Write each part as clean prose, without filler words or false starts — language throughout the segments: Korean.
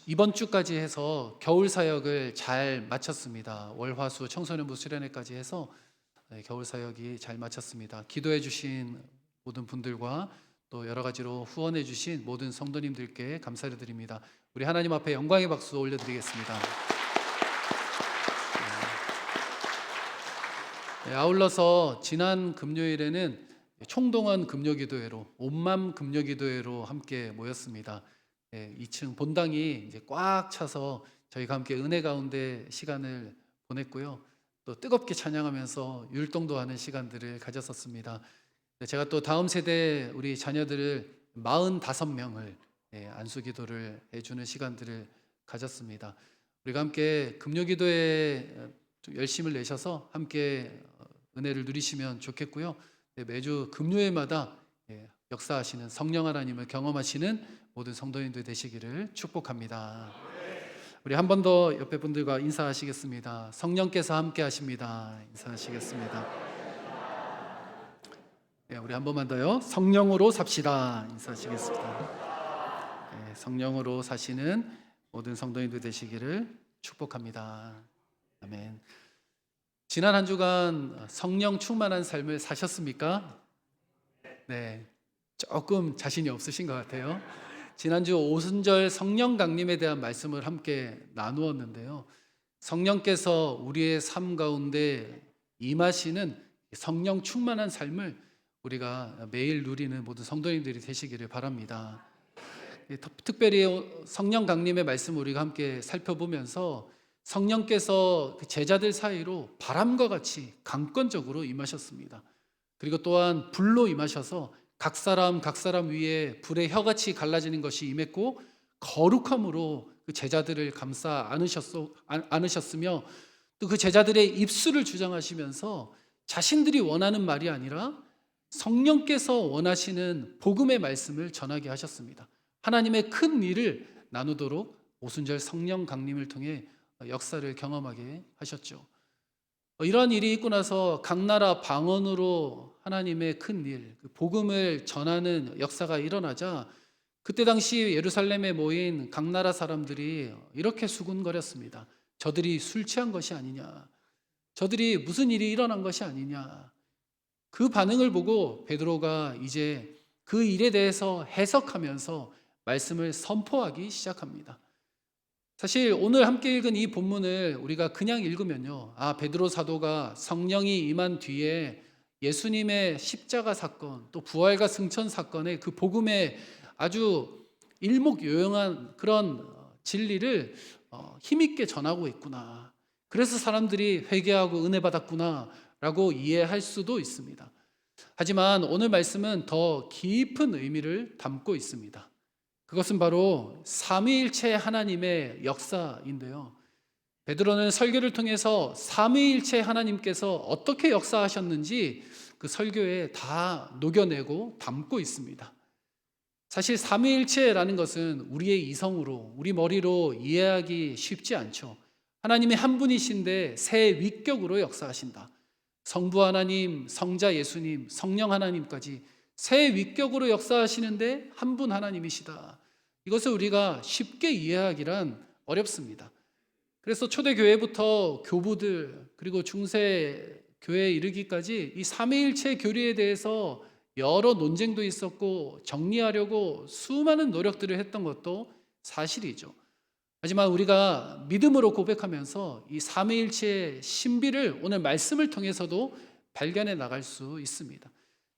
이번 주까지 해서 겨울 사역을 잘 마쳤습니다. 월화수 청소년부 수련회까지 해서 겨울 사역이 잘 마쳤습니다. 기도해 주신 모든 분들과 또 여러 가지로 후원해 주신 모든 성도님들께 감사를 드립니다. 우리 하나님 앞에 영광의 박수 올려드리겠습니다. 아울러서 지난 금요일에는 총동원 금요기도회로 온맘 금요기도회로 함께 모였습니다. 2층 본당이 이제 꽉 차서 저희가 함께 은혜 가운데 시간을 보냈고요. 또 뜨겁게 찬양하면서 율동도 하는 시간들을 가졌었습니다. 제가 또 다음 세대 우리 자녀들을 45명을 안수기도를 해주는 시간들을 가졌습니다. 우리가 함께 금요기도에 열심을 내셔서 함께 은혜를 누리시면 좋겠고요. 매주 금요일마다 역사하시는 성령 하나님을 경험하시는 모든 성도님들 되시기를 축복합니다. 우리 한 번 더 옆에 분들과 인사하시겠습니다. 성령께서 함께 하십니다. 인사하시겠습니다. 우리 한 번만 더요. 성령으로 삽시다. 인사하시겠습니다. 성령으로 사시는 모든 성도님들 되시기를 축복합니다. 아멘. 지난 한 주간 성령 충만한 삶을 사셨습니까? 네, 조금 자신이 없으신 것 같아요. 지난주 오순절 성령 강림에 대한 말씀을 함께 나누었는데요. 성령께서 우리의 삶 가운데 임하시는 성령 충만한 삶을 우리가 매일 누리는 모든 성도님들이 되시기를 바랍니다. 특별히 성령 강림의 말씀을 우리가 함께 살펴보면서 성령께서 그 제자들 사이로 바람과 같이 강권적으로 임하셨습니다. 그리고 또한 불로 임하셔서 각 사람 위에 불의 혀같이 갈라지는 것이 임했고 거룩함으로 그 제자들을 감싸 안으셨으며 또 그 제자들의 입술을 주장하시면서 자신들이 원하는 말이 아니라 성령께서 원하시는 복음의 말씀을 전하게 하셨습니다. 하나님의 큰 일을 나누도록 오순절 성령 강림을 통해 역사를 경험하게 하셨죠. 이러한 일이 있고 나서 각 나라 방언으로 하나님의 큰 일, 복음을 전하는 역사가 일어나자 그때 당시 예루살렘에 모인 각 나라 사람들이 이렇게 수군거렸습니다. 저들이 술 취한 것이 아니냐, 저들이 무슨 일이 일어난 것이 아니냐. 그 반응을 보고 베드로가 이제 그 일에 대해서 해석하면서 말씀을 선포하기 시작합니다. 사실 오늘 함께 읽은 이 본문을 우리가 그냥 읽으면요, 베드로 사도가 성령이 임한 뒤에 예수님의 십자가 사건, 또 부활과 승천 사건의 그 복음의 아주 일목요연한 그런 진리를 힘있게 전하고 있구나, 그래서 사람들이 회개하고 은혜 받았구나 라고 이해할 수도 있습니다. 하지만 오늘 말씀은 더 깊은 의미를 담고 있습니다. 그것은 바로 삼위일체 하나님의 역사인데요. 베드로는 설교를 통해서 삼위일체 하나님께서 어떻게 역사하셨는지 그 설교에 다 녹여내고 담고 있습니다. 사실 삼위일체라는 것은 우리의 이성으로, 우리 머리로 이해하기 쉽지 않죠. 하나님이 한 분이신데 세 위격으로 역사하신다. 성부 하나님, 성자 예수님, 성령 하나님까지 세 위격으로 역사하시는데 한 분 하나님이시다. 이것을 우리가 쉽게 이해하기란 어렵습니다. 그래서 초대교회부터 교부들 그리고 중세교회에 이르기까지 이 삼위일체 교리에 대해서 여러 논쟁도 있었고 정리하려고 수많은 노력들을 했던 것도 사실이죠. 하지만 우리가 믿음으로 고백하면서 이 삼위일체의 신비를 오늘 말씀을 통해서도 발견해 나갈 수 있습니다.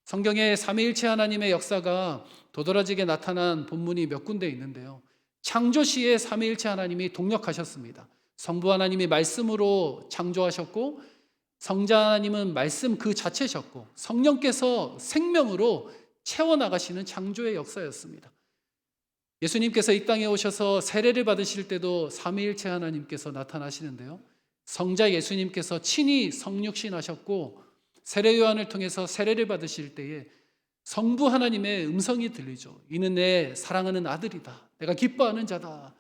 성경에 삼위일체 하나님의 역사가 도드라지게 나타난 본문이 몇 군데 있는데요. 창조 시에 삼위일체 하나님이 동력하셨습니다. 성부 하나님이 말씀으로 창조하셨고, 성자 하나님은 말씀 그 자체셨고, 성령께서 생명으로 채워나가시는 창조의 역사였습니다. 예수님께서 이 땅에 오셔서 세례를 받으실 때도 삼위일체 하나님께서 나타나시는데요. 성자 예수님께서 친히 성육신 하셨고 세례 요한을 통해서 세례를 받으실 때에 성부 하나님의 음성이 들리죠. 이는 내 사랑하는 아들이다. 내가 기뻐하는 자다.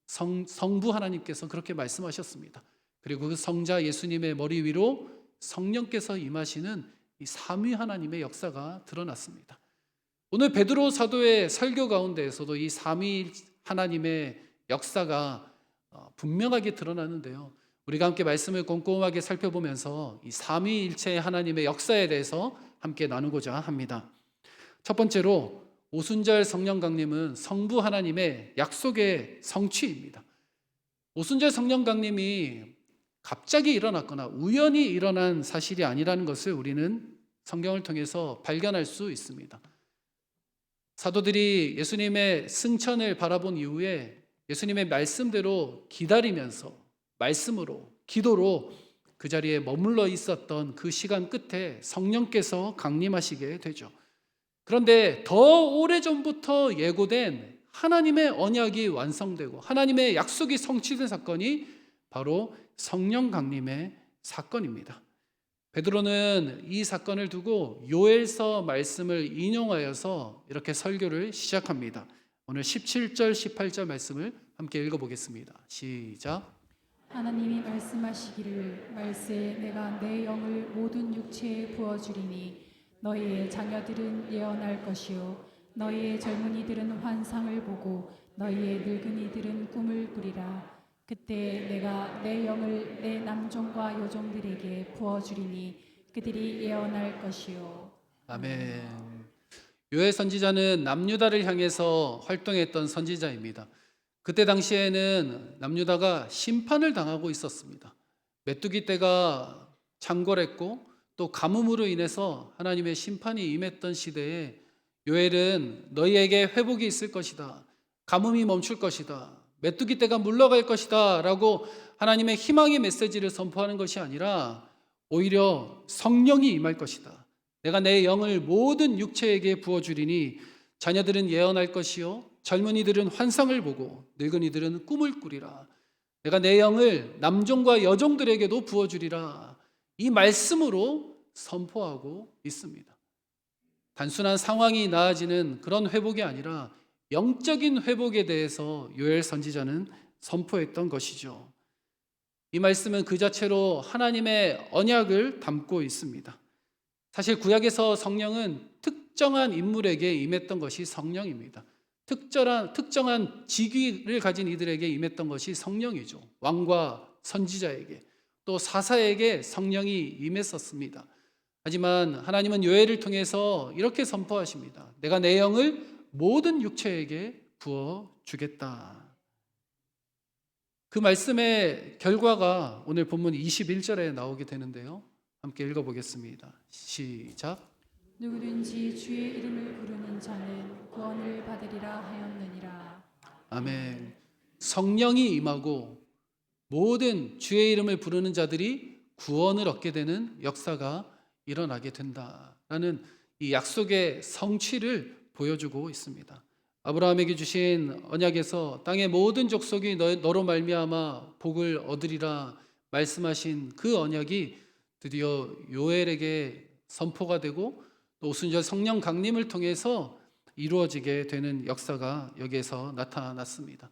성부 하나님께서 그렇게 말씀하셨습니다. 그리고 그 성자 예수님의 머리 위로 성령께서 임하시는 이 삼위 하나님의 역사가 드러났습니다. 오늘 베드로 사도의 설교 가운데에서도 이 삼위 하나님의 역사가 분명하게 드러나는데요. 우리가 함께 말씀을 꼼꼼하게 살펴보면서 이 삼위일체의 하나님의 역사에 대해서 함께 나누고자 합니다. 첫 번째로 오순절 성령 강림은 성부 하나님의 약속의 성취입니다. 오순절 성령 강림이 갑자기 일어났거나 우연히 일어난 사실이 아니라는 것을 우리는 성경을 통해서 발견할 수 있습니다. 사도들이 예수님의 승천을 바라본 이후에 예수님의 말씀대로 기다리면서 말씀으로, 기도로 그 자리에 머물러 있었던 그 시간 끝에 성령께서 강림하시게 되죠. 그런데 더 오래전부터 예고된 하나님의 언약이 완성되고 하나님의 약속이 성취된 사건이 바로 성령 강림의 사건입니다. 베드로는 이 사건을 두고 요엘서 말씀을 인용하여서 이렇게 설교를 시작합니다. 오늘 17절, 18절 말씀을 함께 읽어보겠습니다. 시작. 하나님이 말씀하시기를 말세에 내가 내 영을 모든 육체에 부어주리니 너희의 자녀들은 예언할 것이요 너희의 젊은이들은 환상을 보고 너희의 늙은이들은 꿈을 꾸리라. 그때 내가 내 영을 내 남종과 여종들에게 부어주리니 그들이 예언할 것이요. 아멘. 요엘 선지자는 남유다를 향해서 활동했던 선지자입니다. 그때 당시에는 남유다가 심판을 당하고 있었습니다. 메뚜기 떼가 창궐했고 또 가뭄으로 인해서 하나님의 심판이 임했던 시대에 요엘은 너희에게 회복이 있을 것이다. 가뭄이 멈출 것이다. 메뚜기 떼가 물러갈 것이다 라고 하나님의 희망의 메시지를 선포하는 것이 아니라 오히려 성령이 임할 것이다. 내가 내 영을 모든 육체에게 부어주리니 자녀들은 예언할 것이요 젊은이들은 환상을 보고 늙은이들은 꿈을 꾸리라. 내가 내 영을 남종과 여종들에게도 부어주리라. 이 말씀으로 선포하고 있습니다. 단순한 상황이 나아지는 그런 회복이 아니라 영적인 회복에 대해서 요엘 선지자는 선포했던 것이죠. 이 말씀은 그 자체로 하나님의 언약을 담고 있습니다. 사실 구약에서 성령은 특정한 인물에게 임했던 것이 성령입니다. 특정한 직위를 가진 이들에게 임했던 것이 성령이죠. 왕과 선지자에게 또 사사에게 성령이 임했었습니다. 하지만 하나님은 요엘을 통해서 이렇게 선포하십니다. 내가 내 영을 모든 육체에게 부어주겠다. 그 말씀의 결과가 오늘 본문 21절에 나오게 되는데요. 함께 읽어보겠습니다. 시작. 누구든지 주의 이름을 부르는 자는 구원을 받으리라 하였느니라. 아멘. 성령이 임하고 모든 주의 이름을 부르는 자들이 구원을 얻게 되는 역사가 일어나게 된다라는 이 약속의 성취를 보여주고 있습니다. 아브라함에게 주신 언약에서 땅의 모든 족속이 너로 말미암아 복을 얻으리라 말씀하신 그 언약이 드디어 요엘에게 선포가 되고 또 오순절 성령 강림을 통해서 이루어지게 되는 역사가 여기에서 나타났습니다.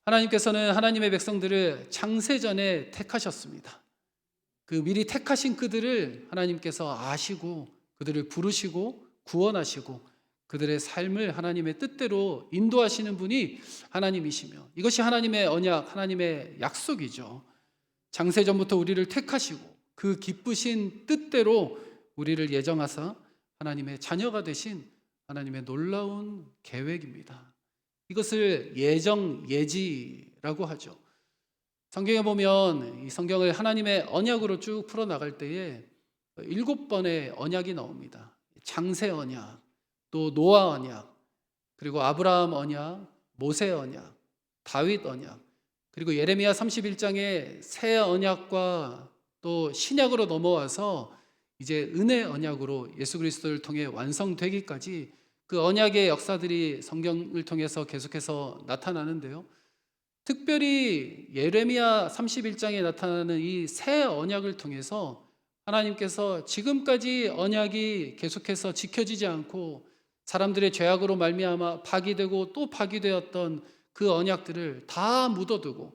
하나님께서는 하나님의 백성들을 창세전에 택하셨습니다. 그 미리 택하신 그들을 하나님께서 아시고 그들을 부르시고 구원하시고 그들의 삶을 하나님의 뜻대로 인도하시는 분이 하나님이시며 이것이 하나님의 언약, 하나님의 약속이죠. 창세전부터 우리를 택하시고 그 기쁘신 뜻대로 우리를 예정하사 하나님의 자녀가 되신 하나님의 놀라운 계획입니다. 이것을 예지라고 하죠. 성경에 보면 이 성경을 하나님의 언약으로 쭉 풀어나갈 때에 7번의 언약이 나옵니다. 창세 언약, 또 노아 언약, 그리고 아브라함 언약, 모세 언약, 다윗 언약, 그리고 예레미야 31장의 새 언약과 또 신약으로 넘어와서 이제 은혜 언약으로 예수 그리스도를 통해 완성되기까지 그 언약의 역사들이 성경을 통해서 계속해서 나타나는데요. 특별히 예레미야 31장에 나타나는 이 새 언약을 통해서 하나님께서 지금까지 언약이 계속해서 지켜지지 않고 사람들의 죄악으로 말미암아 파기되고 또 파기되었던 그 언약들을 다 묻어두고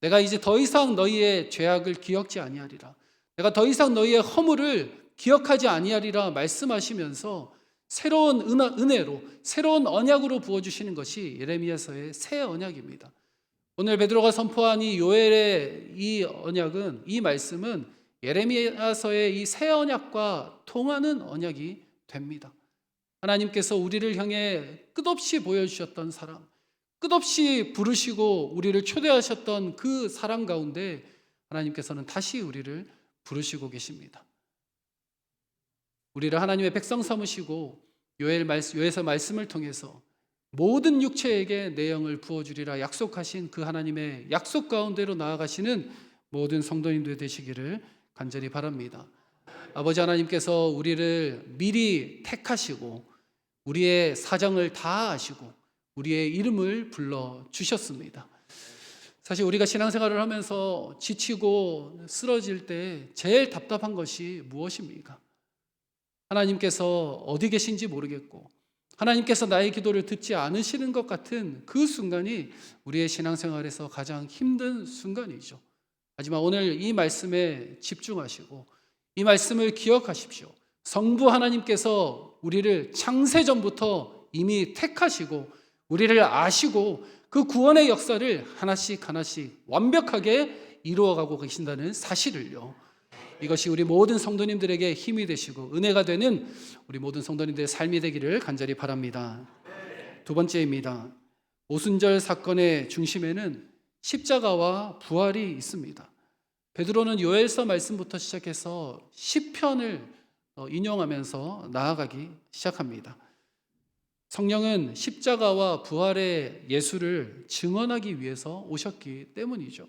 내가 이제 더 이상 너희의 죄악을 기억지 아니하리라. 내가 더 이상 너희의 허물을 기억하지 아니하리라 말씀하시면서 새로운 은혜로, 새로운 언약으로 부어주시는 것이 예레미야서의 새 언약입니다. 오늘 베드로가 선포한 이 요엘의 이 언약은, 이 말씀은 예레미야서의 이 새 언약과 통하는 언약이 됩니다. 하나님께서 우리를 향해 끝없이 보여주셨던 사랑, 끝없이 부르시고 우리를 초대하셨던 그 사랑 가운데 하나님께서는 다시 우리를 부르시고 계십니다. 우리를 하나님의 백성 삼으시고 요엘서 말씀을 통해서 모든 육체에게 내 영을 부어주리라 약속하신 그 하나님의 약속 가운데로 나아가시는 모든 성도님들 되시기를 간절히 바랍니다. 아버지 하나님께서 우리를 미리 택하시고 우리의 사정을 다 아시고 우리의 이름을 불러주셨습니다. 사실 우리가 신앙생활을 하면서 지치고 쓰러질 때 제일 답답한 것이 무엇입니까? 하나님께서 어디 계신지 모르겠고 하나님께서 나의 기도를 듣지 않으시는 것 같은 그 순간이 우리의 신앙생활에서 가장 힘든 순간이죠. 하지만 오늘 이 말씀에 집중하시고 이 말씀을 기억하십시오. 성부 하나님께서 우리를 창세전부터 이미 택하시고 우리를 아시고 그 구원의 역사를 하나씩 하나씩 완벽하게 이루어가고 계신다는 사실을요, 이것이 우리 모든 성도님들에게 힘이 되시고 은혜가 되는 우리 모든 성도님들의 삶이 되기를 간절히 바랍니다. 두 번째입니다. 오순절 사건의 중심에는 십자가와 부활이 있습니다. 베드로는 요엘서 말씀부터 시작해서 시편을 인용하면서 나아가기 시작합니다. 성령은 십자가와 부활의 예수를 증언하기 위해서 오셨기 때문이죠.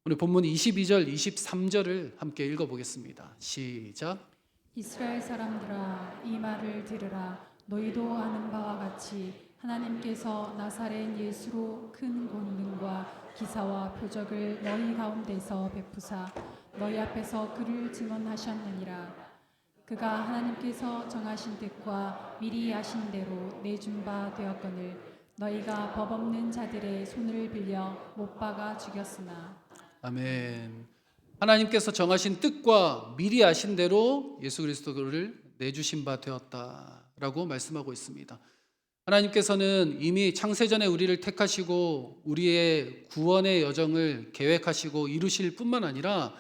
오늘 본문 22절, 23절을 함께 읽어보겠습니다. 시작. 이스라엘 사람들아 이 말을 들으라. 너희도 아는 바와 같이 하나님께서 나사렛 예수로 큰 권능과 기사와 표적을 너희 가운데서 베푸사 너희 앞에서 그를 증언하셨느니라. 그가 하나님께서 정하신 뜻과 미리 아신 대로 내준 바 되었거늘 너희가 법 없는 자들의 손을 빌려 못 박아 죽였으나. 아멘. 하나님께서 정하신 뜻과 미리 아신 대로 예수 그리스도를 내주신 바 되었다라고 말씀하고 있습니다. 하나님께서는 이미 창세전에 우리를 택하시고 우리의 구원의 여정을 계획하시고 이루실 뿐만 아니라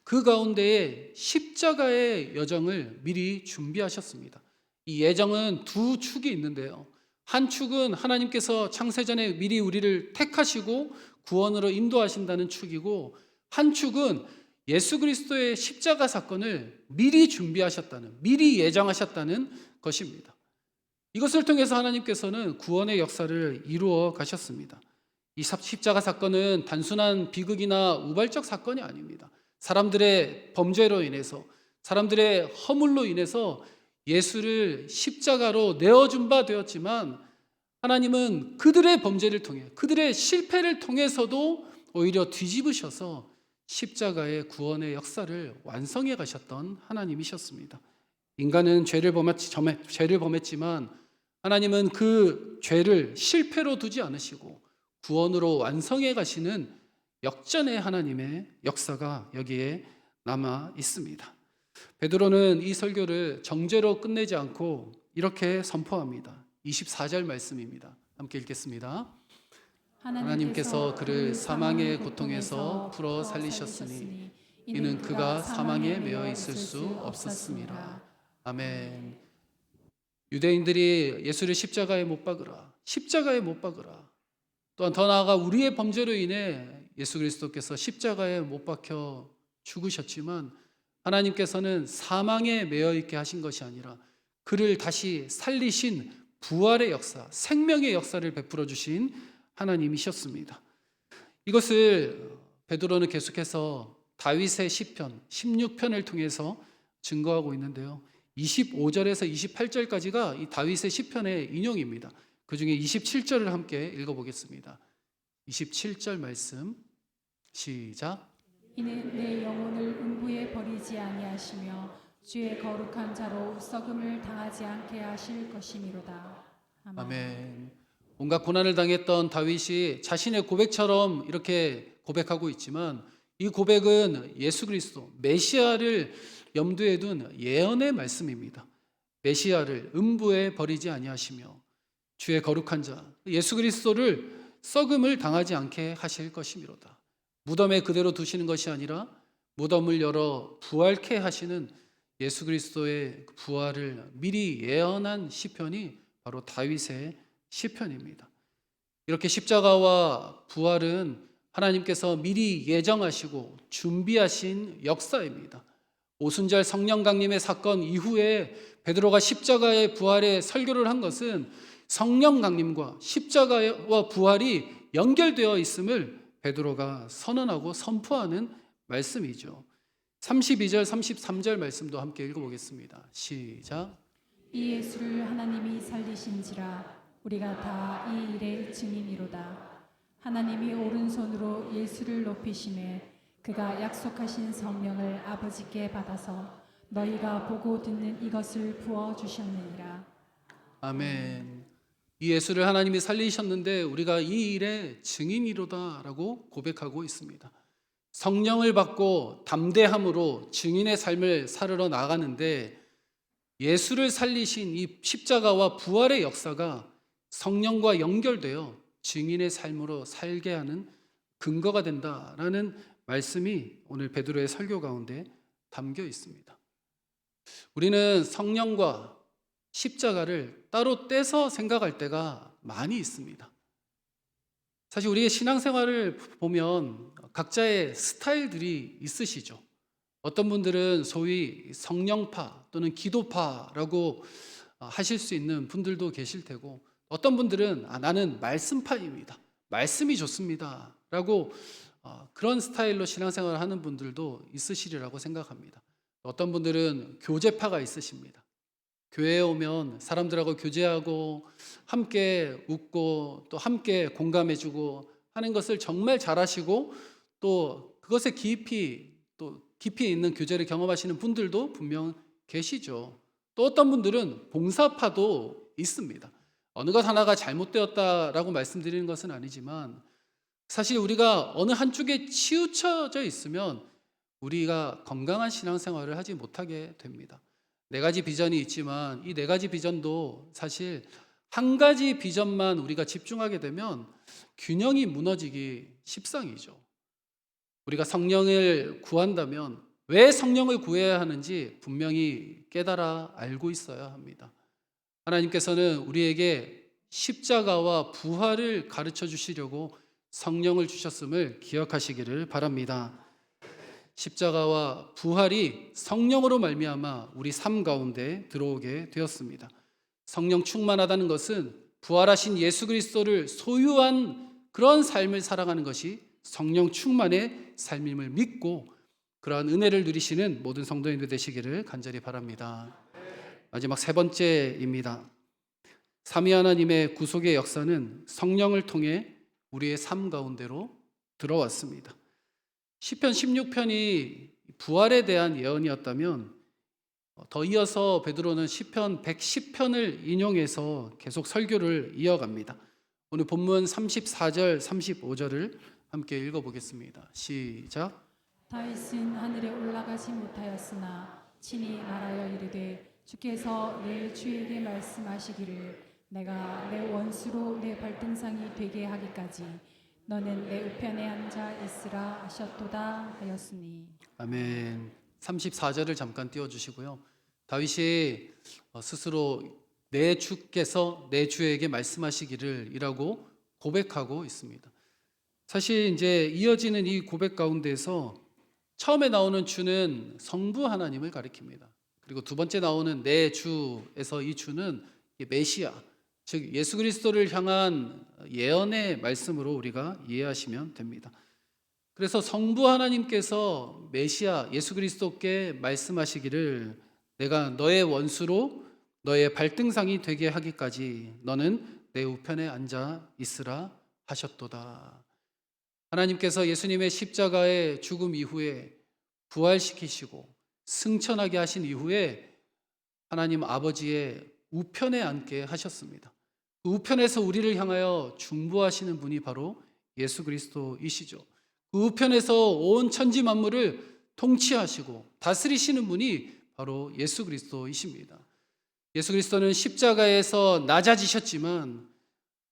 그 가운데에 십자가의 여정을 미리 준비하셨습니다. 이 예정은 두 축이 있는데요. 한 축은 하나님께서 창세전에 미리 우리를 택하시고 구원으로 인도하신다는 축이고, 한 축은 예수 그리스도의 십자가 사건을 미리 준비하셨다는, 미리 예정하셨다는 것입니다. 이것을 통해서 하나님께서는 구원의 역사를 이루어 가셨습니다. 이 십자가 사건은 단순한 비극이나 우발적 사건이 아닙니다. 사람들의 범죄로 인해서, 사람들의 허물로 인해서 예수를 십자가로 내어준 바 되었지만 하나님은 그들의 범죄를 통해, 그들의 실패를 통해서도 오히려 뒤집으셔서 십자가의 구원의 역사를 완성해 가셨던 하나님이셨습니다. 인간은 죄를 범했지만 하나님은 그 죄를 실패로 두지 않으시고 구원으로 완성해 가시는 역전의 하나님의 역사가 여기에 남아 있습니다. 베드로는 이 설교를 정죄로 끝내지 않고 이렇게 선포합니다. 24절 말씀입니다. 함께 읽겠습니다. 하나님께서 그를 사망의 고통에서 풀어 살리셨으니 이는 그가 사망에 매여 있을 수 없었습니다. 아멘. 유대인들이 예수를 십자가에 못 박으라, 십자가에 못 박으라, 또한 더 나아가 우리의 범죄로 인해 예수 그리스도께서 십자가에 못 박혀 죽으셨지만 하나님께서는 사망에 매여 있게 하신 것이 아니라 그를 다시 살리신 부활의 역사, 생명의 역사를 베풀어 주신 하나님이셨습니다. 이것을 베드로는 계속해서 다윗의 시편 16편을 통해서 증거하고 있는데요. 25절에서 28절까지가 이 다윗의 시편의 인용입니다. 그 중에 27절을 함께 읽어보겠습니다. 27절 말씀 시작. 이는 내 영혼을 음부에 버리지 아니하시며 주의 거룩한 자로 썩음을 당하지 않게 하실 것이미로다. 아멘. 온갖 고난을 당했던 다윗이 자신의 고백처럼 이렇게 고백하고 있지만 이 고백은 예수 그리스도 메시아를 염두에 둔 예언의 말씀입니다. 메시아를 음부에 버리지 아니하시며 주의 거룩한 자 예수 그리스도를 썩음을 당하지 않게 하실 것이미로다. 무덤에 그대로 두시는 것이 아니라 무덤을 열어 부활케 하시는 예수 그리스도의 부활을 미리 예언한 시편이 바로 다윗의 시편입니다. 이렇게 십자가와 부활은 하나님께서 미리 예정하시고 준비하신 역사입니다. 오순절 성령 강림의 사건 이후에 베드로가 십자가의 부활의 설교를 한 것은 성령 강림과 십자가와 부활이 연결되어 있음을 베드로가 선언하고 선포하는 말씀이죠. 32절 33절 말씀도 함께 읽어보겠습니다. 시작. 이 예수를 하나님이 살리신지라 우리가 다 이 일의 증인이로다. 하나님이 오른손으로 예수를 높이심에 그가 약속하신 성령을 아버지께 받아서 너희가 보고 듣는 이것을 부어 주셨느니라. 아멘. 이 예수를 하나님이 살리셨는데 우리가 이 일의 증인이로다라고 고백하고 있습니다. 성령을 받고 담대함으로 증인의 삶을 살으러 나가는데 예수를 살리신 이 십자가와 부활의 역사가 성령과 연결되어 증인의 삶으로 살게 하는 근거가 된다라는 말씀이 오늘 베드로의 설교 가운데 담겨 있습니다. 우리는 성령과 십자가를 따로 떼서 생각할 때가 많이 있습니다. 사실 우리의 신앙생활을 보면 각자의 스타일들이 있으시죠. 어떤 분들은 소위 성령파 또는 기도파라고 하실 수 있는 분들도 계실 테고, 어떤 분들은 나는 말씀파입니다. 말씀이 좋습니다. 라고 그런 스타일로 신앙생활을 하는 분들도 있으시리라고 생각합니다. 어떤 분들은 교제파가 있으십니다. 교회에 오면 사람들하고 교제하고 함께 웃고 또 함께 공감해주고 하는 것을 정말 잘하시고 또 그것에 깊이 있는 교제를 경험하시는 분들도 분명 계시죠. 또 어떤 분들은 봉사파도 있습니다. 어느 것 하나가 잘못되었다라고 말씀드리는 것은 아니지만 사실 우리가 어느 한쪽에 치우쳐져 있으면 우리가 건강한 신앙생활을 하지 못하게 됩니다. 4가지 비전이 있지만 이 4가지 비전도 사실 한 가지 비전만 우리가 집중하게 되면 균형이 무너지기 십상이죠. 우리가 성령을 구한다면 왜 성령을 구해야 하는지 분명히 깨달아 알고 있어야 합니다. 하나님께서는 우리에게 십자가와 부활을 가르쳐 주시려고 성령을 주셨음을 기억하시기를 바랍니다. 십자가와 부활이 성령으로 말미암아 우리 삶 가운데 들어오게 되었습니다. 성령 충만하다는 것은 부활하신 예수 그리스도를 소유한 그런 삶을 살아가는 것이 성령 충만의 삶임을 믿고 그러한 은혜를 누리시는 모든 성도님들 되시기를 간절히 바랍니다. 마지막 3번째입니다. 삼위 하나님의 구속의 역사는 성령을 통해 우리의 삶 가운데로 들어왔습니다. 시편 16편이 부활에 대한 예언이었다면 더 이어서 베드로는 시편 110편을 인용해서 계속 설교를 이어갑니다. 오늘 본문 34절 35절을 함께 읽어보겠습니다. 시작. 다윗은 하늘에 올라가지 못하였으나 친히 말하여 이르되 주께서 내 주에게 말씀하시기를 내가 내 원수로 내 발등상이 되게 하기까지 너는 내 우편에 앉아 있으라 하셨도다 하였으니. 아멘. 34절을 잠깐 띄워주시고요. 다윗이 스스로 내 주께서 내 주에게 말씀하시기를 이라고 고백하고 있습니다. 사실 이제 이어지는 이 고백 가운데서 처음에 나오는 주는 성부 하나님을 가리킵니다. 그리고 두 번째 나오는 내 주에서 이 주는 메시아, 즉 예수 그리스도를 향한 예언의 말씀으로 우리가 이해하시면 됩니다. 그래서 성부 하나님께서 메시아 예수 그리스도께 말씀하시기를 내가 너의 원수로 너의 발등상이 되게 하기까지 너는 내 우편에 앉아 있으라 하셨도다. 하나님께서 예수님의 십자가의 죽음 이후에 부활시키시고 승천하게 하신 이후에 하나님 아버지의 우편에 앉게 하셨습니다. 그 우편에서 우리를 향하여 중보하시는 분이 바로 예수 그리스도이시죠. 그 우편에서 온 천지 만물을 통치하시고 다스리시는 분이 바로 예수 그리스도이십니다. 예수 그리스도는 십자가에서 낮아지셨지만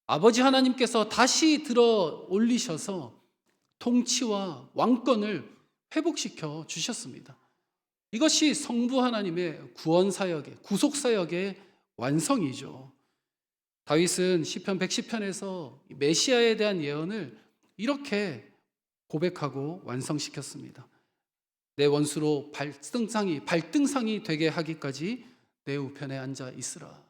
아버지 하나님께서 다시 들어 올리셔서 통치와 왕권을 회복시켜 주셨습니다. 이것이 성부 하나님의 구원 사역의 구속 사역의 완성이죠. 다윗은 시편 110편에서 메시아에 대한 예언을 이렇게 고백하고 완성시켰습니다. 내 원수로 발등상이 되게 하기까지 내 우편에 앉아 있으라.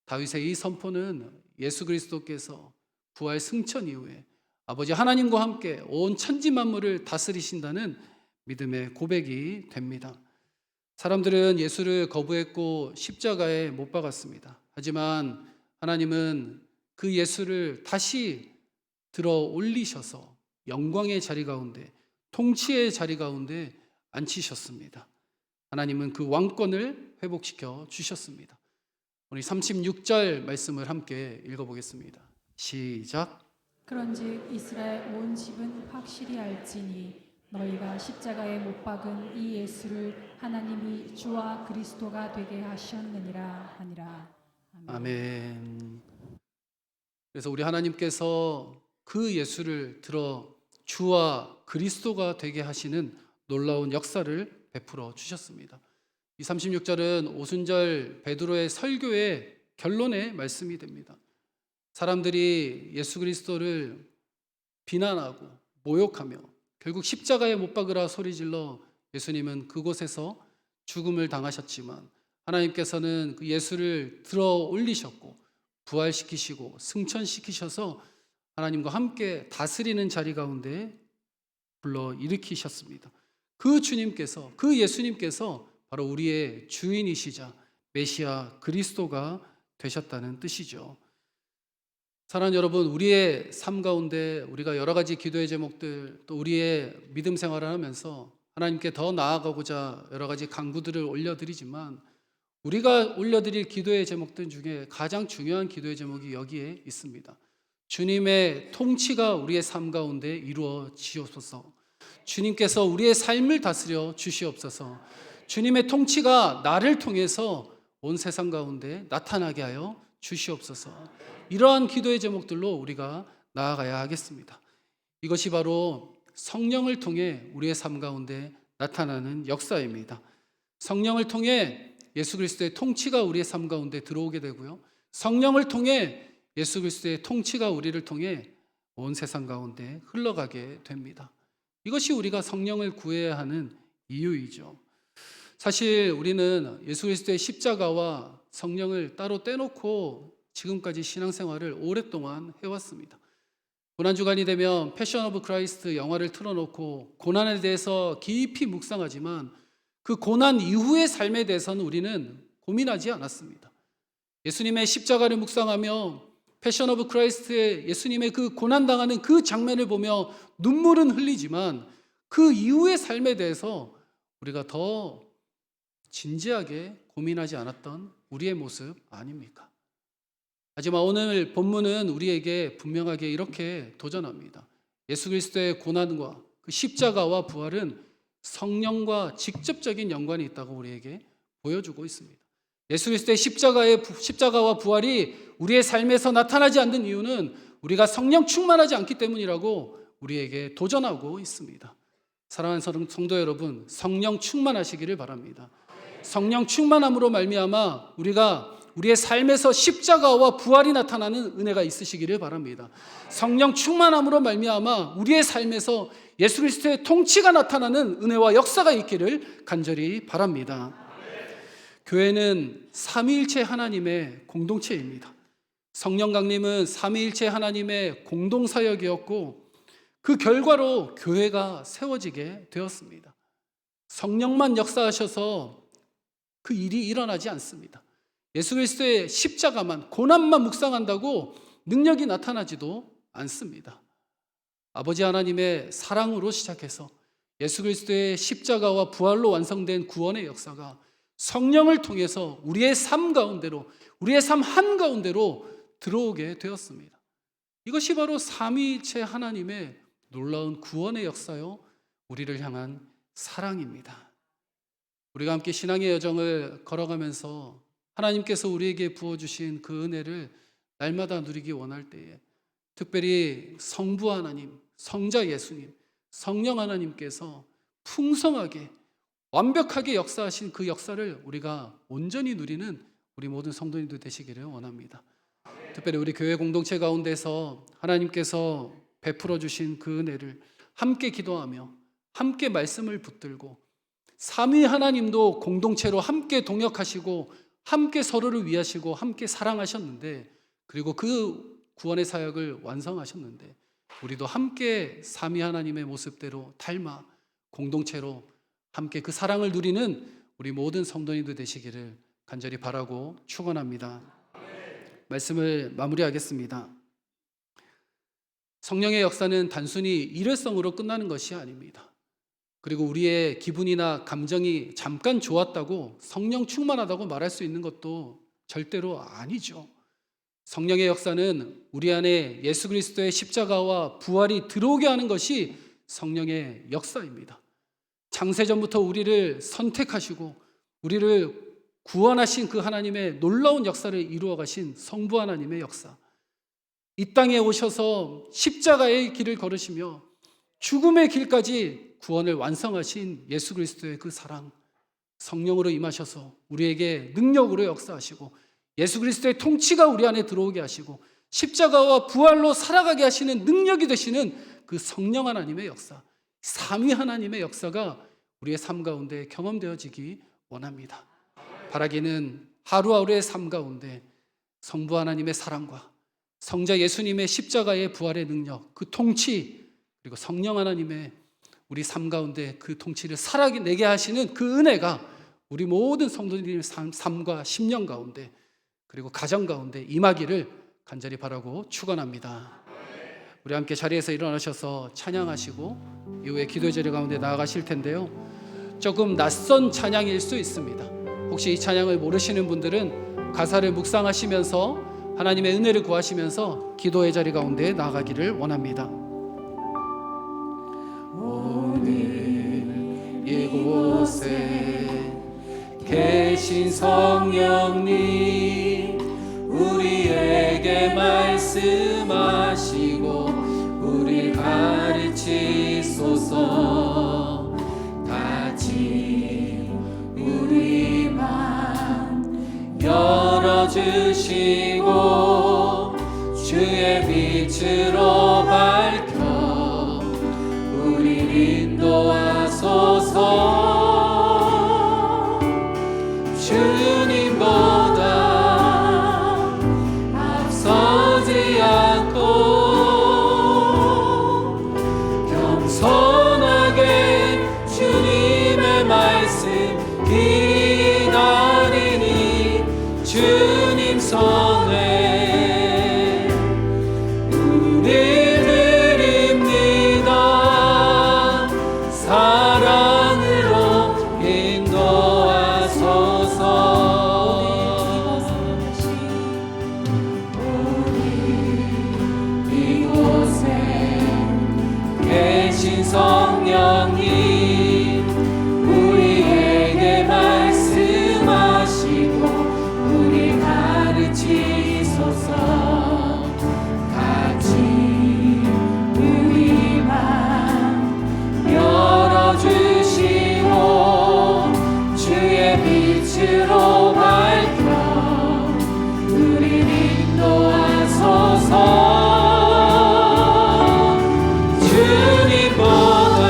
다윗의 이 선포는 예수 그리스도께서 부활 승천 이후에 아버지 하나님과 함께 온 천지 만물을 다스리신다는 믿음의 고백이 됩니다. 사람들은 예수를 거부했고 십자가에 못 박았습니다. 하지만 하나님은 그 예수를 다시 들어 올리셔서 영광의 자리 가운데, 통치의 자리 가운데 앉히셨습니다. 하나님은 그 왕권을 회복시켜 주셨습니다. 우리 36절 말씀을 함께 읽어보겠습니다. 시작. 그런즉 이스라엘 온 집은 확실히 알지니 너희가 십자가에 못 박은 이 예수를 하나님이 주와 그리스도가 되게 하셨느니라 하니라. 아멘. 그래서 우리 하나님께서 그 예수를 들어 주와 그리스도가 되게 하시는 놀라운 역사를 베풀어 주셨습니다. 이 36절은 오순절 베드로의 설교의 결론의 말씀이 됩니다. 사람들이 예수 그리스도를 비난하고 모욕하며 결국 십자가에 못 박으라 소리질러 예수님은 그곳에서 죽음을 당하셨지만 하나님께서는 그 예수를 들어 올리셨고 부활시키시고 승천시키셔서 하나님과 함께 다스리는 자리 가운데 불러 일으키셨습니다. 그 주님께서, 그 예수님께서 바로 우리의 주인이시자 메시아 그리스도가 되셨다는 뜻이죠. 사랑하는 여러분, 우리의 삶 가운데 우리가 여러 가지 기도의 제목들, 또 우리의 믿음 생활을 하면서 하나님께 더 나아가고자 여러 가지 간구들을 올려드리지만 우리가 올려드릴 기도의 제목들 중에 가장 중요한 기도의 제목이 여기에 있습니다. 주님의 통치가 우리의 삶 가운데 이루어지옵소서. 주님께서 우리의 삶을 다스려 주시옵소서. 주님의 통치가 나를 통해서 온 세상 가운데 나타나게 하여 주시옵소서. 이러한 기도의 제목들로 우리가 나아가야 하겠습니다. 이것이 바로 성령을 통해 우리의 삶 가운데 나타나는 역사입니다. 성령을 통해 예수 그리스도의 통치가 우리의 삶 가운데 들어오게 되고요. 성령을 통해 예수 그리스도의 통치가 우리를 통해 온 세상 가운데 흘러가게 됩니다. 이것이 우리가 성령을 구해야 하는 이유이죠. 사실 우리는 예수 그리스도의 십자가와 성령을 따로 떼놓고 지금까지 신앙생활을 오랫동안 해왔습니다. 고난주간이 되면 패션 오브 크라이스트 영화를 틀어놓고 고난에 대해서 깊이 묵상하지만 그 고난 이후의 삶에 대해서는 우리는 고민하지 않았습니다. 예수님의 십자가를 묵상하며 패션 오브 크라이스트의 예수님의 그 고난당하는 그 장면을 보며 눈물은 흘리지만 그 이후의 삶에 대해서 우리가 더 진지하게 고민하지 않았던 우리의 모습 아닙니까? 하지만 오늘 본문은 우리에게 분명하게 이렇게 도전합니다. 예수 그리스도의 고난과 그 십자가와 부활은 성령과 직접적인 연관이 있다고 우리에게 보여주고 있습니다. 예수 그리스도의 십자가와 부활이 우리의 삶에서 나타나지 않는 이유는 우리가 성령 충만하지 않기 때문이라고 우리에게 도전하고 있습니다. 사랑하는 성도 여러분, 성령 충만하시기를 바랍니다. 성령 충만함으로 말미암아 우리가 우리의 삶에서 십자가와 부활이 나타나는 은혜가 있으시기를 바랍니다. 성령 충만함으로 말미암아 우리의 삶에서 예수 그리스도의 통치가 나타나는 은혜와 역사가 있기를 간절히 바랍니다. 교회는 삼위일체 하나님의 공동체입니다. 성령 강림은 삼위일체 하나님의 공동사역이었고 그 결과로 교회가 세워지게 되었습니다. 성령만 역사하셔서 그 일이 일어나지 않습니다. 예수 그리스도의 십자가만, 고난만 묵상한다고 능력이 나타나지도 않습니다. 아버지 하나님의 사랑으로 시작해서 예수 그리스도의 십자가와 부활로 완성된 구원의 역사가 성령을 통해서 우리의 삶 가운데로, 우리의 삶 한가운데로 들어오게 되었습니다. 이것이 바로 삼위일체 하나님의 놀라운 구원의 역사요, 우리를 향한 사랑입니다. 우리가 함께 신앙의 여정을 걸어가면서 하나님께서 우리에게 부어주신 그 은혜를 날마다 누리기 원할 때에 특별히 성부 하나님, 성자 예수님, 성령 하나님께서 풍성하게 완벽하게 역사하신 그 역사를 우리가 온전히 누리는 우리 모든 성도님들 되시기를 원합니다. 특별히 우리 교회 공동체 가운데서 하나님께서 베풀어 주신 그 은혜를 함께 기도하며 함께 말씀을 붙들고 삼위 하나님도 공동체로 함께 동역하시고 함께 서로를 위하시고 함께 사랑하셨는데, 그리고 그 구원의 사역을 완성하셨는데 우리도 함께 삼위 하나님의 모습대로 닮아 공동체로 함께 그 사랑을 누리는 우리 모든 성도님들 되시기를 간절히 바라고 축원합니다. 말씀을 마무리하겠습니다. 성령의 역사는 단순히 일회성으로 끝나는 것이 아닙니다. 그리고 우리의 기분이나 감정이 잠깐 좋았다고 성령 충만하다고 말할 수 있는 것도 절대로 아니죠. 성령의 역사는 우리 안에 예수 그리스도의 십자가와 부활이 들어오게 하는 것이 성령의 역사입니다. 창세전부터 우리를 선택하시고 우리를 구원하신 그 하나님의 놀라운 역사를 이루어 가신 성부 하나님의 역사, 이 땅에 오셔서 십자가의 길을 걸으시며 죽음의 길까지 구원을 완성하신 예수 그리스도의 그 사랑, 성령으로 임하셔서 우리에게 능력으로 역사하시고 예수 그리스도의 통치가 우리 안에 들어오게 하시고 십자가와 부활로 살아가게 하시는 능력이 되시는 그 성령 하나님의 역사, 삼위 하나님의 역사가 우리의 삶 가운데 경험되어지기 원합니다. 바라기는 하루하루의 삶 가운데 성부 하나님의 사랑과 성자 예수님의 십자가의 부활의 능력, 그 통치, 그리고 성령 하나님의 우리 삶 가운데 그 통치를 살아내게 하시는 그 은혜가 우리 모든 성도님의 삶과 심령 가운데 그리고 가정 가운데 임하기를 간절히 바라고 축원합니다. 우리 함께 자리에서 일어나셔서 찬양하시고 이후에 기도의 자리 가운데 나아가실 텐데요, 조금 낯선 찬양일 수 있습니다. 혹시 이 찬양을 모르시는 분들은 가사를 묵상하시면서 하나님의 은혜를 구하시면서 기도의 자리 가운데 나아가기를 원합니다. 오늘 이곳에 계신 성령님, 우리에게 말씀하시고 우리 가르치소서. 같이 우리 맘 열어주시고 주의 빛으로 밝혀 우리 인도하소서. 주님보다 앞서지 않고 겸손하게 주님의 말씀 기다리니 주님 손에 우리 드립니다. 사랑으로 인도하소서. 성령님, 우리에게 말씀하시고 우리 가르치소서. 같이 우리 맘 열어주시고 주의 빛으로 밝혀 우리 인도하소서. 주님보다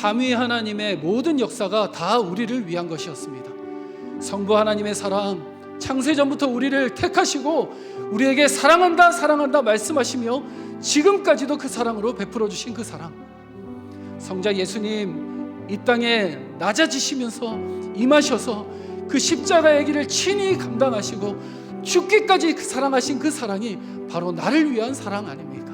삼위 하나님의 모든 역사가 다 우리를 위한 것이었습니다. 성부 하나님의 사랑, 창세전부터 우리를 택하시고 우리에게 사랑한다 사랑한다 말씀하시며 지금까지도 그 사랑으로 베풀어 주신 그 사랑, 성자 예수님 이 땅에 낮아지시면서 임하셔서 그 십자가의 길을 친히 감당하시고 죽기까지 사랑하신 그 사랑이 바로 나를 위한 사랑 아닙니까?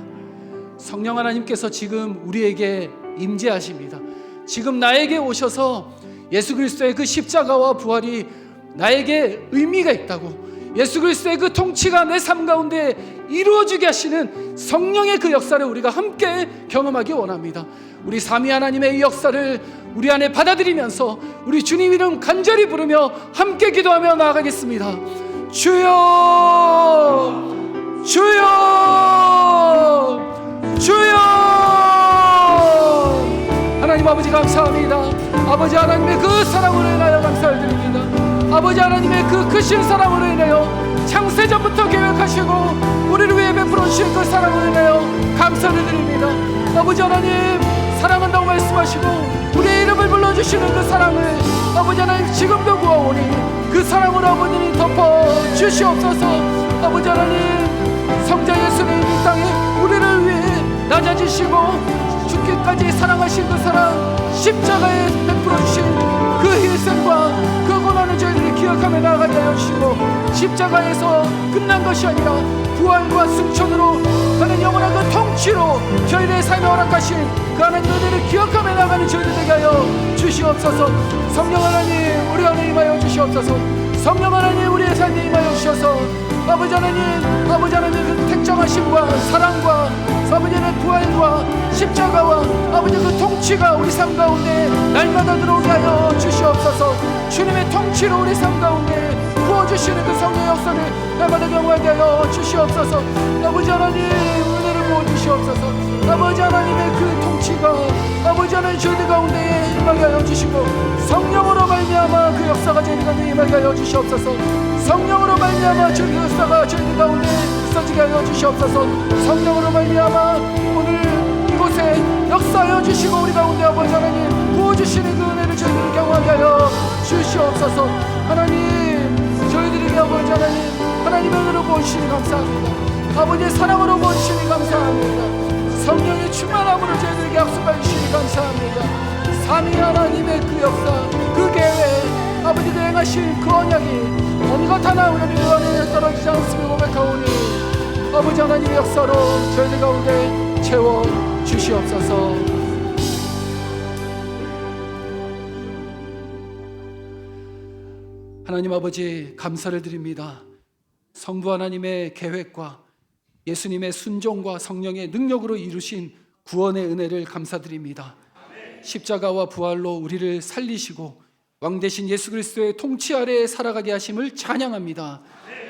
성령 하나님께서 지금 우리에게 임재하십니다. 지금 나에게 오셔서 예수 그리스도의 그 십자가와 부활이 나에게 의미가 있다고, 예수 그리스도의 그 통치가 내 삶 가운데 이루어지게 하시는 성령의 그 역사를 우리가 함께 경험하기 원합니다. 우리 삼위 하나님의 이 역사를 우리 안에 받아들이면서 우리 주님 이름 간절히 부르며 함께 기도하며 나아가겠습니다. 주여, 주여, 주여. 하나님 아버지 감사합니다. 아버지 하나님의 그 사랑으로 인하여 감사를 드립니다. 아버지 하나님의 그 크신 사랑으로 인하여 창세전부터 계획하시고 우리를 위해 베풀어 주신 그 사랑으로 인하여 감사를 드립니다. 아버지 하나님 사랑한다고 말씀하시고 우리의 이름을 불러주시는 그 사랑을 아버지 하나님 지금도 구하오니 그 사랑으로 아버지님 덮어 주시옵소서. 아버지 하나님 성자 예수님 이 땅에 우리를 위해 낮아지시고 죽기까지 사랑하신 그 사랑, 십자가에 베풀어 주신 그 희생과 그 고난을 저희들이 기억하며 나아가게 하여 주시고 십자가에서 끝난 것이 아니라 부활과 승천으로 가는 영원한 그 통치로 저희들의 삶에 허락하신 그 하나님의 은혜를 기억하며 나아가는 저희들 되게 하여 주시옵소서. 성령 하나님 우리 안에 임하여 주시옵소서. 성령 하나님 우리의 삶에 임하여 주셔서 아버지 하나님의 그 택정하심과 사랑과 아버지의 부활과 십자가와 아버지 그 통치가 우리 삶 가운데 날마다 들어오게 하여 주시옵소서. 주님의 통치로 우리 삶 가운데 부어주시는 그 성령의 역사를 날마다 경험하게 하여 주시옵소서. 아버지 하나님 은혜를 부어주시옵소서. 아버지 하나님의 그 통치가 아버지 하나님 저희들 가운데 임하게 하여 주시고 성령으로 말미암아 그 역사가 저희들 가운데 임하게 하여 주시옵소서. 성령으로 말미암아 저희 역사가 저희들 가운데 있어지게 하여 주시옵소서. 성령으로 말미암아 오늘 이곳에 역사하여 주시고 우리 가운데 아버지 하나님 부어주시는 그 은혜를 저희들이 경험하게 하여 주시옵소서. 하나님 저희들에게 아버지 하나님의 은혜로 부어주시니 감사합니다. 아버지의 사랑으로 부어주시니 감사합니다. 성령의 충만함으로 저희들에게 약속해 주시니 감사합니다. 삼위 하나님의 그 역사 그 계획 아버지가 행하신 그 언약이 어느 것 하나 우리의 안에 떨어지지 않습니다. 고백하오니 아버지 하나님의 역사로 저희들 가운데 채워 주시옵소서. 하나님 아버지 감사를 드립니다. 성부 하나님의 계획과 예수님의 순종과 성령의 능력으로 이루신 구원의 은혜를 감사드립니다. 십자가와 부활로 우리를 살리시고 왕 대신 예수 그리스도의 통치 아래에 살아가게 하심을 찬양합니다.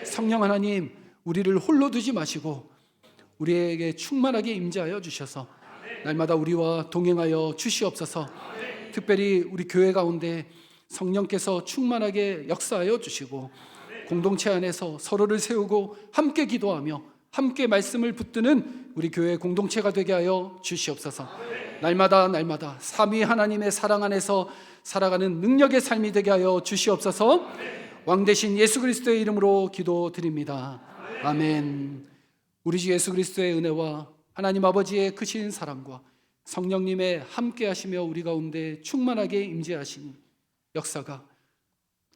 성령 하나님 우리를 홀로 두지 마시고 우리에게 충만하게 임재하여 주셔서 날마다 우리와 동행하여 주시옵소서. 특별히 우리 교회 가운데 성령께서 충만하게 역사하여 주시고 공동체 안에서 서로를 세우고 함께 기도하며 함께 말씀을 붙드는 우리 교회 공동체가 되게 하여 주시옵소서. 날마다 삼위 하나님의 사랑 안에서 살아가는 능력의 삶이 되게 하여 주시옵소서. 왕 대신 예수 그리스도의 이름으로 기도드립니다. 아멘. 우리 주 예수 그리스도의 은혜와 하나님 아버지의 크신 사랑과 성령님의 함께 하시며 우리 가운데 충만하게 임재하시니 역사가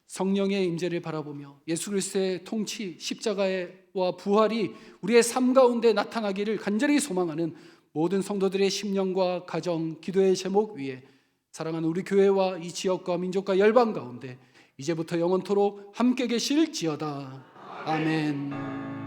성령의 임재를 바라보며 예수 그리스도의 통치 십자가와 부활이 우리의 삶 가운데 나타나기를 간절히 소망하는 모든 성도들의 심령과 가정, 기도의 제목 위에 사랑하는 우리 교회와 이 지역과 민족과 열방 가운데 이제부터 영원토록 함께 계실지어다. 아멘.